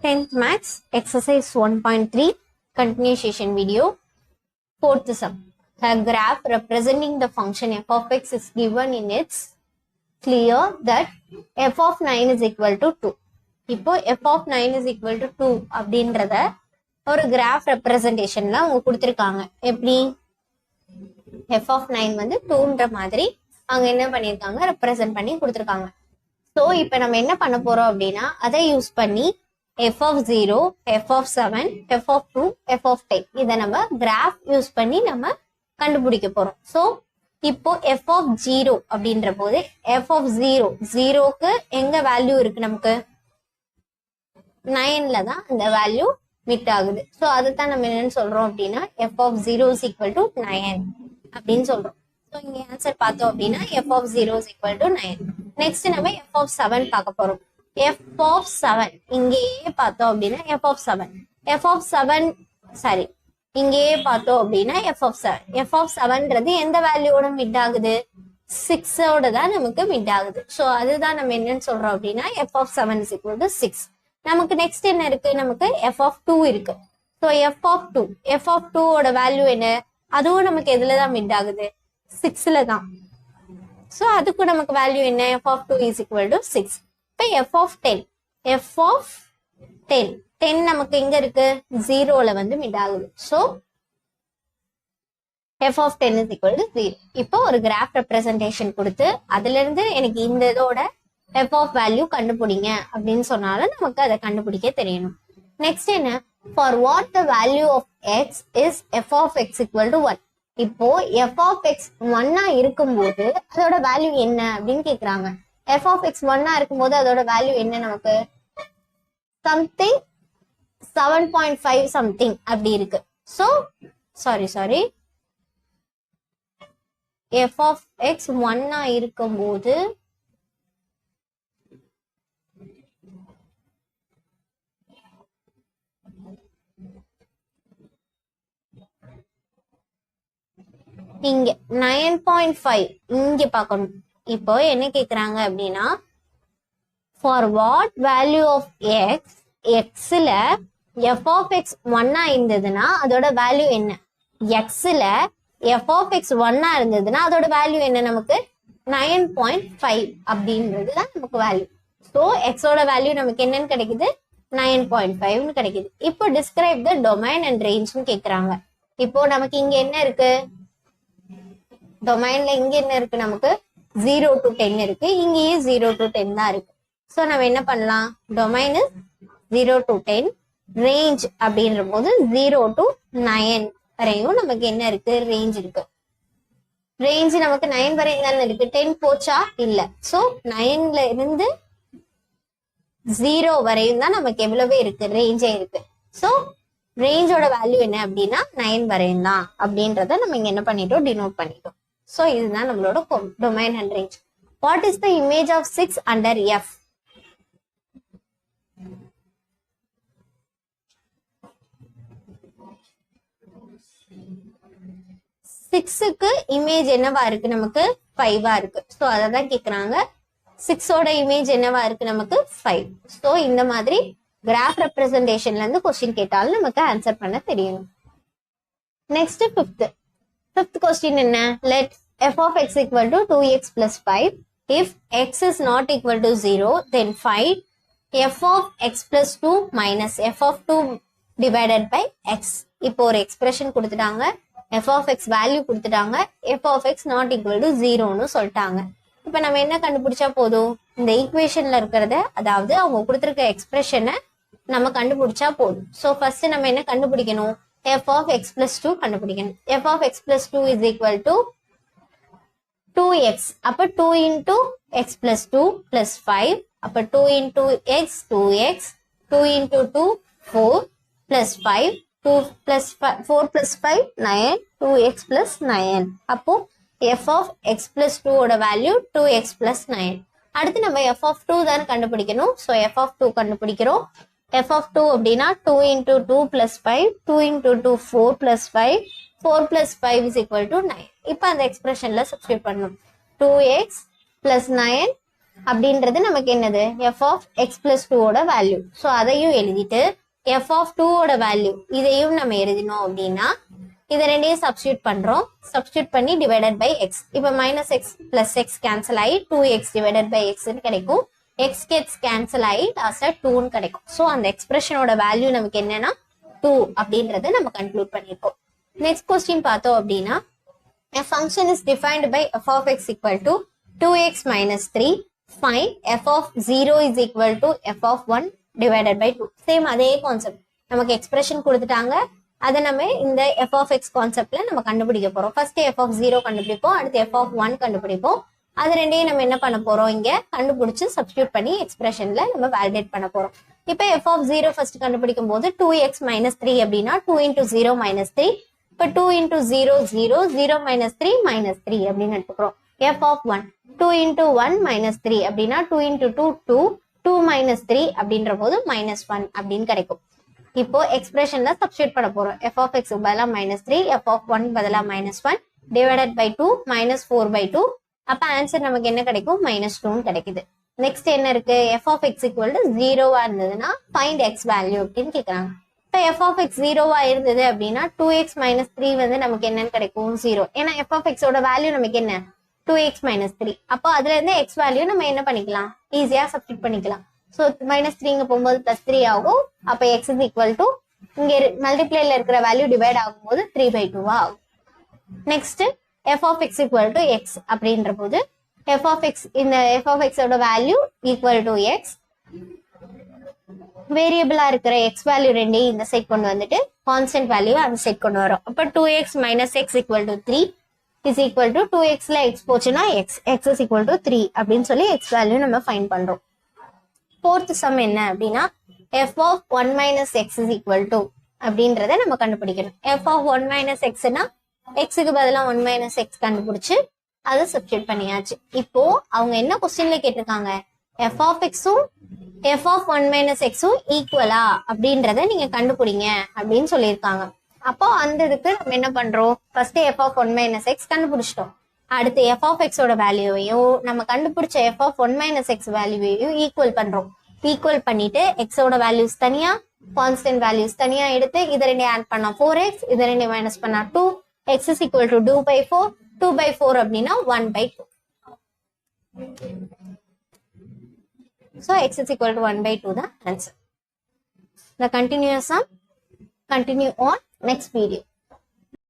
10th Max, exercise 1.3, continuation video, 4th sum. A graph representing the function f of x is given in its clear that f of 9 is equal to 2. இப்போ f of 9 is equal to 2 அப்படின்றத ஒரு graph ரெப்ரசன்டேஷன்ல அவங்க கொடுத்துருக்காங்க. எப்படி f of 9 வந்து 2ன்ற மாதிரி அவங்க என்ன பண்ணியிருக்காங்க, ரெப்ரசன்ட் பண்ணி கொடுத்துருக்காங்க. ஸோ இப்போ நம்ம என்ன பண்ண போறோம் அப்படின்னா, அதை யூஸ் பண்ணி f of 0, f of 7, f of 2, f of 10 இதை நம்ம கிராஃப் யூஸ் பண்ணி நம்ம கண்டுபிடிக்க போறோம். ஸோ இப்போ f of 0 அப்படின்ற போது f of 0க்கு எங்க வேல்யூ இருக்கு, நமக்கு 9ல தான் அந்த வேல்யூ மிட் ஆகுது. ஸோ அதுதான் நம்ம என்னன்னு சொல்றோம் அப்படின்னா f of 0 is equal to 9 அப்படின்னு சொல்றோம். ஸோ இங்க ஆன்சர் பார்த்தோம் அப்படின்னா f of 0 is equal to 9. Next நம்ம f of 7 பார்க்க போறோம். f of 7 இங்கேயே பார்த்தோம் அப்படின்னா f of 7 சாரி இங்கேயே பார்த்தோம் அப்படின்னா f of 7ன்றது எந்த வேல்யூவோட மிட் ஆகுது, 6ஓட தான் நமக்கு மிட் ஆகுது. ஸோ அதுதான் நம்ம என்னன்னு சொல்றோம் அப்படின்னா f of 7 is equal to 6. நமக்கு நெக்ஸ்ட் என்ன இருக்கு, நமக்கு f of 2 இருக்கு. ஸோ f of 2ஓட வேல்யூ என்ன, அதுவும் நமக்கு எதுல தான் மிட் ஆகுது, 6ல தான். ஸோ அதுக்கு நமக்கு வேல்யூ என்ன, f of 2 is equal to 6. இப்போ f of 10 நமக்கு எங்க இருக்கு, 0ல வந்து மிட் ஆகுது. So f of 10 is equal to 0. இப்போ ஒரு கிராஃப் ரெப்ரசன்டேஷன் கொடுத்து அதுல இருந்து எனக்கு இந்த இதோட f of வேல்யூ கண்டுபிடிங்க அப்படின்னு சொன்னாலும் நமக்கு அதை கண்டுபிடிக்க தெரியணும். நெக்ஸ்ட் என்ன, for what the value of x is f of x equal to 1. இப்போ f of x 1 இருக்கும்போது அதோட வேல்யூ என்ன அப்படின்னு கேக்குறாங்க. f of x 1 இருக்கும்போது அதோட வேல்யூ என்ன, நமக்கு சம்திங் 7.5 சம்திங் அப்படி இருக்கு. So sorry f of x 1 இருக்கும்போது இங்க 9.5 இங்க பார்க்கணும். இப்போ என்ன கேக்குறாங்க அப்படின்னா, for what value of x, எக்ஸ்ல f of x 1 இருந்ததுன்னா அதோட வேல்யூ என்ன, எக்ஸ்ல f of x 1 இருந்ததுன்னா அதோட வேல்யூ என்ன, நமக்கு 9.5 அப்படின்றது தான் நமக்கு வேல்யூ. ஸோ எக்ஸோட வேல்யூ நமக்கு என்னன்னு கிடைக்குது, 9.5 கிடைக்குது. இப்போ டிஸ்கிரைப் த டொமைன் அண்ட் ரேஞ்ச்னு கேக்குறாங்க. இப்போ நமக்கு இங்க என்ன இருக்கு, டொமைன்ல இங்க என்ன இருக்கு, நமக்கு 0 to 10 இருக்கு, இங்கேயே 0 to 10 தான் இருக்கு. ஸோ நம்ம என்ன பண்ணலாம், டொமைன் 0 to 10, ரேஞ்ச் அப்படின்ற போது 0 to 9 வரையும் நமக்கு என்ன இருக்கு, ரேஞ்ச் இருக்கு. ரேஞ்ச் நமக்கு 9 வரையும் தானே இருக்கு, 10 போச்சா இல்ல. ஸோ 9ல இருந்து 0 வரையும் தான் நமக்கு எவ்வளவு இருக்கு, ரேஞ்சே இருக்கு. ஸோ ரேஞ்சோட வேல்யூ என்ன அப்படின்னா 9 வரையும் தான் அப்படின்றத நம்ம இங்க என்ன பண்ணிட்டோம், டினோட் பண்ணிட்டோம். ஸோ இதுதான் நம்மளோட domain and range. What is the image of 6 under f? சிக்ஸுக்கு இமேஜ் என்னவா இருக்கு, நமக்கு 5 இருக்கு. ஸோ அதை தான் கேட்குறாங்க. 6ஓட இமேஜ் என்னவா இருக்கு, நமக்கு 5. ஸோ இந்த மாதிரி கிராஃப் ரெப்ரசன்டேஷன்ல இருந்து கொஸ்டின் கேட்டாலும் நமக்கு ஆன்சர் பண்ண தெரியணும். நெக்ஸ்ட் ஃபிஃப்த் கொஸ்டின் என்ன, let f of x equal to 2x plus 5. If x is not equal to 0, then find f of x plus 2 minus f of 2 divided by x. இப்போ ஒரு expression கொடுத்துட்டாங்க, f of x value கொடுத்துட்டாங்க, f of x not equal to 0ன்னு சொல்லிட்டாங்க. இப்போ நம்ம என்ன கண்டுபிடிச்சா போதும், இந்த ஈக்குவேஷன்ல இருக்கிறத, அதாவது அவங்க கொடுத்துருக்க எக்ஸ்பிரஷனை நம்ம கண்டுபிடிச்சா போதும். ஸோ ஃபர்ஸ்ட் நம்ம என்ன கண்டுபிடிக்கணும், f of x plus 2 கண்டுபிடிக்கணும். f of x plus 2 is equal to 2x. அப்ப 2 into x plus 2 plus 5. அப்ப 2 into x 2x, 2 into 2 4 plus 5, 2 plus 4 plus 5 9, 2x plus 9. அப்போ f of x plus 2 ஓட value 2x plus 9. அடுத்து நம்ம f of 2 தான் கண்டுபிடிக்கணும். So f of 2 கண்டுபிடிக்கிறோம். f of 2 அப்படின்னா 2 into 2 plus 5, 2 into 2 4 plus 5, 4 plus 5 is equal to 9. இப்போ அந்த எக்ஸ்பிரஷன்ல சப்ஸ்டிட்யூட் பண்ணணும். 2x plus 9 அப்படின்றது நமக்கு என்னது எஃப் ஆஃப் எக்ஸ் பிளஸ் டூவோட வேல்யூ. ஸோ அதையும் எழுதிட்டு எஃப் ஆஃப் டூவோட வேல்யூ இதையும் நம்ம எழுதினோம் அப்படின்னா இதை ரெண்டையும் சப்ஸ்டியூட் பண்றோம். சப்ஸ்டியூட் பண்ணி டிவைடட் பை எக்ஸ். இப்போ minus X plus X cancel ஆகி 2x டிவைடட் பை எக்ஸ்ன்னு கிடைக்கும். எக்ஸ் கெட்ஸ் கேன்சல் ஆகி லாஸ்டா 2ன்னு கிடைக்கும். ஸோ அந்த எக்ஸ்பிரஷனோட வேல்யூ நமக்கு என்னன்னா 2 அப்படின்றத நம்ம கன்க்ளூட் பண்ணிருக்கோம். நெக்ஸ்ட் கொஸ்டின் பார்த்தோம் அப்படின்னா a function is defined by f of x equal to 2x minus 3. Find f of 0 is equal to f of 1 divided by 2. Same அதே கான்செப்ட். நமக்கு எக்ஸ்பிரஷன் கொடுத்துட்டாங்க. அதை நம்ம இந்த f of x கான்செப்ட்ல நம்ம கண்டுபிடிக்க போறோம். ஃபர்ஸ்ட் f of 0 கண்டுபிடிப்போம், அடுத்து f of 1 கண்டுபிடிப்போம். அது ரெண்டையும் நம்ம என்ன பண்ண போறோம், இங்க கண்டுபிடிச்சு சப்ஸ்டியூட் பண்ணி எக்ஸ்பிரஷன்ல நம்ம வேலிடேட் பண்ண போறோம். இப்போ f of 0 ஃபர்ஸ்ட் கண்டுபிடிக்கும் போது 2x minus 3 அப்படின்னா 2 into 0 minus 3. இப்போ 2 into 0 0 0 minus 3 minus 3 அப்படின்னு எடுத்துக்கிறோம். f of 1 2 into 1 minus 3 அப்படின்னா 2 into 2 2 2 minus 3 அப்படின்ற போது minus 1 அப்படின்னு கிடைக்கும். இப்போ எக்ஸ்பிரஷன்ல சப்ஸ்டியூட் பண்ண போறோம். f of x பதிலா minus 3, f of 1 பதிலா minus 1 divided by 2 minus 4 by 2. அப்ப ஆன்சர் நமக்கு என்ன கிடைக்கும், minus 2 கிடைக்குது. நெக்ஸ்ட் என்ன இருக்கு, f of x equal to 0வா இருந்ததுன்னா find x value அப்படின்னு கேக்குறாங்க. இப்போ f of x 0வா இருந்தது அப்படின்னா 2x minus 3 வந்து நமக்கு என்னன்னு கிடைக்கும் 0. ஏன்னா f of x ஓட வேல்யூ நமக்கு என்ன 2x minus 3. அப்போ அதுல இருந்து x வேல்யூ நம்ம என்ன பண்ணிக்கலாம், ஈஸியா சப்ஸ்டிட் பண்ணிக்கலாம். ஸோ minus 3 இங்க போகும்போது plus 3 ஆகும். அப்போ x is equal to இங்க மல்டிப்ளைல இருக்கிற வேல்யூ டிவைட் ஆகும்போது 3/2 ஆகும். Next f of x equal to x அப்படின்ற போது f of x இந்த f of x ஓட வேல்யூ ஈக்குவல் டு x. வேரியபிளா இருக்கிற எக்ஸ் வேல்யூ ரெண்டையும் இந்த சைட் கொண்டு வந்துட்டு கான்ஸ்டன்ட் வேல்யூ அந்த சைட் கொண்டு வரும். அப்ப 2x minus x equal to 3 is equal to 2xல x போச்சுன்னா x is equal to 3 அப்படின்னு சொல்லி எக்ஸ் வேல்யூ நம்ம ஃபைண்ட் பண்றோம். ஃபோர்த் சம் என்ன அப்படின்னா f of 1 minus x is equal to அப்படின்றத நம்ம கண்டுபிடிக்கணும். f of 1 minus xனா xக்கு பதிலா 1 minus x கண்டுபிடிச்சு அதை சப்ஸ்டிட்யூட் பண்ணியாச்சு. இப்போ அவங்க என்ன கொஸ்டின்ல கேட்டிருக்காங்க, f of x-உம் f of 1 minus x-உம் ஈக்குவலா அப்படின்றத நீங்க கண்டுபிடிங்க அப்படின்னு சொல்லியிருக்காங்க. அப்போ அந்த இதுக்கு நம்ம என்ன பண்றோம், first f of 1 minus x கண்டுபிடிச்சிட்டோம். அடுத்து f of x ஓட வேல்யூவையும் நம்ம கண்டுபிடிச்ச f of 1 minus x வேல்யூவையும் equal பண்றோம். ஈக்குவல் பண்ணிட்டு x ஓட வேல்யூஸ் தனியா கான்ஸ்டன்ட் வேல்யூஸ் தனியா எடுத்து இதை ரெண்டையும் ஆட் பண்ணா 4x, இதை ரெண்டையும் மைனஸ் பண்ணா 2, x is equal to 2/4, 2/4 அப்படின்னா 1/2. So x is equal to 1/2 the answer. The continuous sum continue on next video.